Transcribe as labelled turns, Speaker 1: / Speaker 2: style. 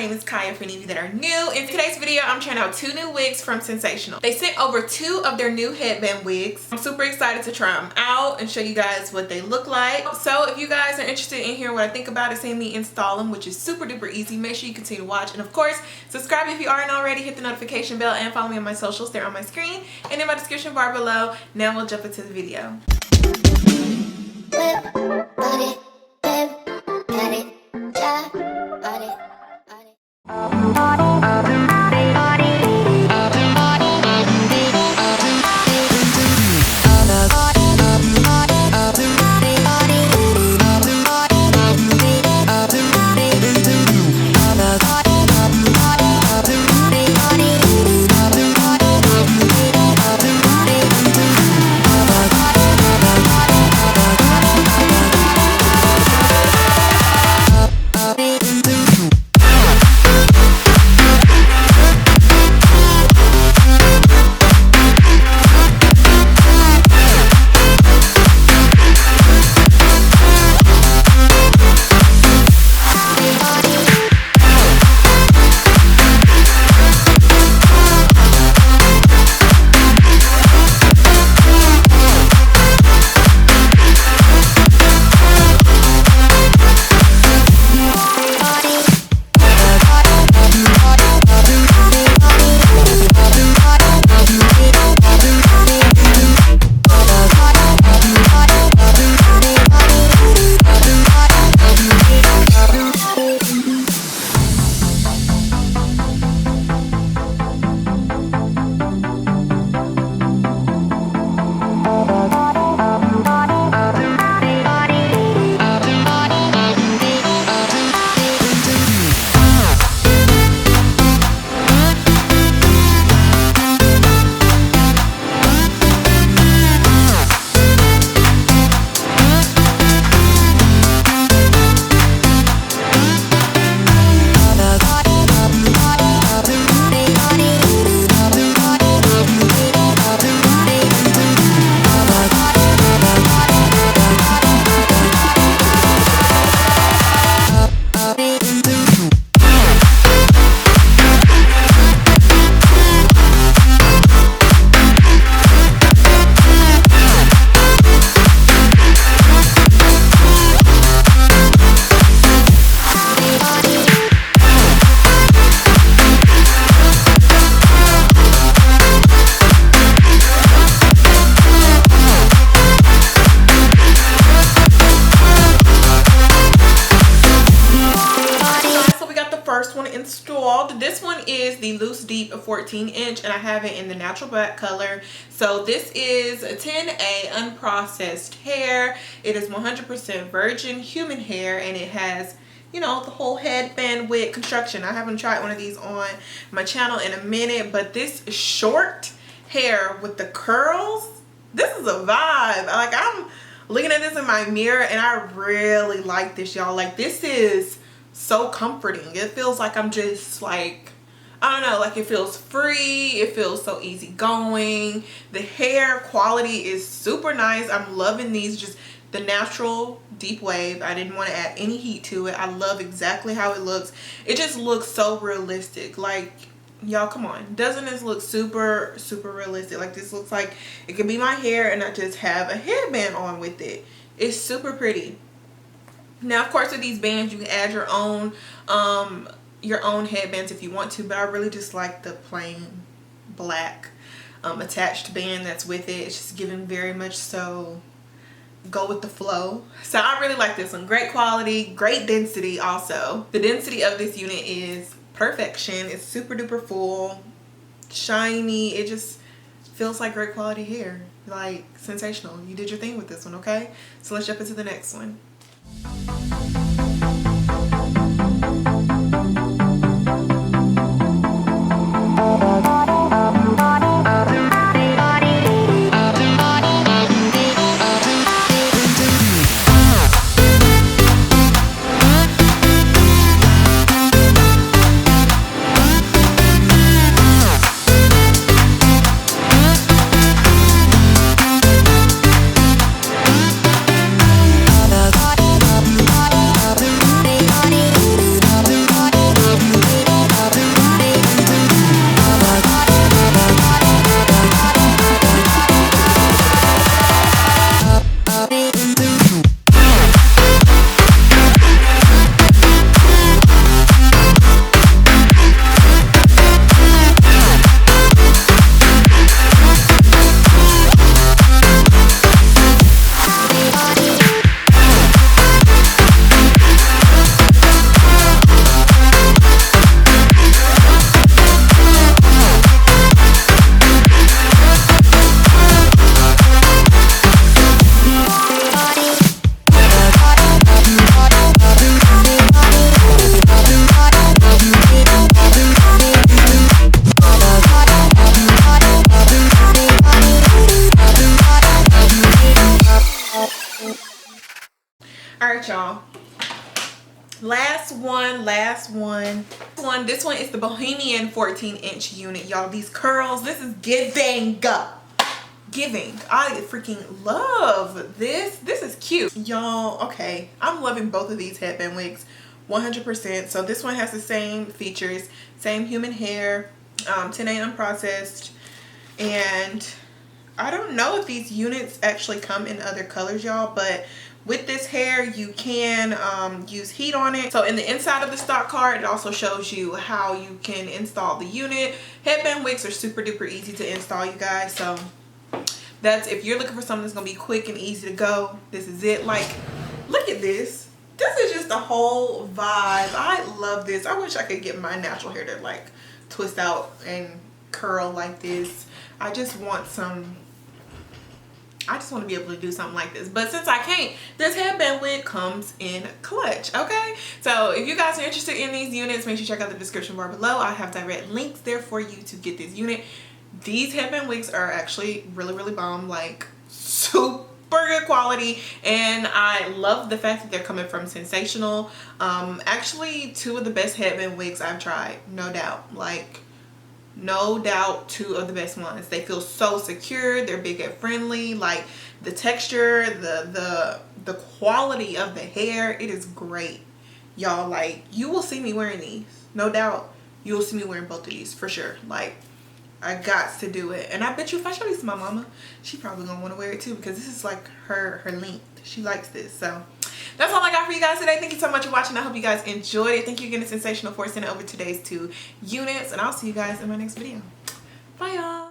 Speaker 1: name is Kaya for any of you that are new. In today's video, I'm trying out 2 new wigs from Sensational. They sent over 2 of their new headband wigs. I'm super excited to try them out and show you guys what they look like. So if you guys are interested in hearing what I think about it, seeing me install them, which is super duper easy, make sure you continue to watch. And of course, subscribe if you aren't already, hit the notification bell, and follow me on my socials. They're on my screen and in my description bar below. Now we'll jump into the video. Installed. This one is the Loose Deep 14-inch and I have it in the natural black color. So this is a 10A unprocessed hair. It is 100% virgin human hair and it has, you know, the whole headband wig construction. I haven't tried one of these on my channel in a minute, but this short hair with the curls, this is a vibe. Like, I'm looking at this in my mirror and I really like this, y'all. Like, this is so comforting. It feels like I'm just like, I don't know, like it feels free. It feels so easygoing. The hair quality is super nice. I'm loving these, just the natural deep wave. I didn't want to add any heat to it. I love exactly how it looks. It just looks so realistic. Like, y'all, come on, doesn't this look super realistic? Like, this looks like it could be my hair and I just have a headband on with it. It's super pretty. Now, of course, with these bands, you can add your own headbands if you want to, but I really just like the plain black attached band that's with it. It's just giving very much so go with the flow. So I really like this one. Great quality, great density also. The density of this unit is perfection. It's super duper full, shiny. It just feels like great quality hair. Like, sensational. You did your thing with this one, okay? So let's jump into the next one. All right, y'all. Last one. This one is the Bohemian 14-inch unit, y'all. These curls, this is giving. I freaking love this. This is cute, y'all. Okay, I'm loving both of these headband wigs 100%. So this one has the same features, same human hair, 10A unprocessed, and I don't know if these units actually come in other colors, y'all, but with this hair you can use heat on it. So in the inside of the stock card, it also shows you how you can install the unit. Headband wigs are super duper easy to install, you guys. So that's, if you're looking for something that's gonna be quick and easy to go, this is it. Like, look at this. This is just a whole vibe. I love this. I wish I could get my natural hair to like twist out and curl like this. I just want to be able to do something like this, but since I can't, this headband wig comes in clutch. Okay, so if you guys are interested in these units, make sure you check out the description bar below. I have direct links there for you to get this unit. These headband wigs are actually really bomb, like super good quality, and I love the fact that they're coming from Sensational. Actually, two of the best headband wigs I've tried, no doubt. Like, no doubt, two of the best ones. They feel so secure. They're big and friendly. Like, the texture, the quality of the hair, it is great, y'all. Like, you will see me wearing these, no doubt. You will see me wearing both of these for sure. Like, I got to do it. And I bet you if I show these to my mama, she probably gonna want to wear it too, because this is like her length. She likes this. So that's all I got for you guys today. Thank you so much for watching. I hope you guys enjoyed it. Thank you again to Sensational for sending over today's 2 units, and I'll see you guys in my next video. Bye, y'all.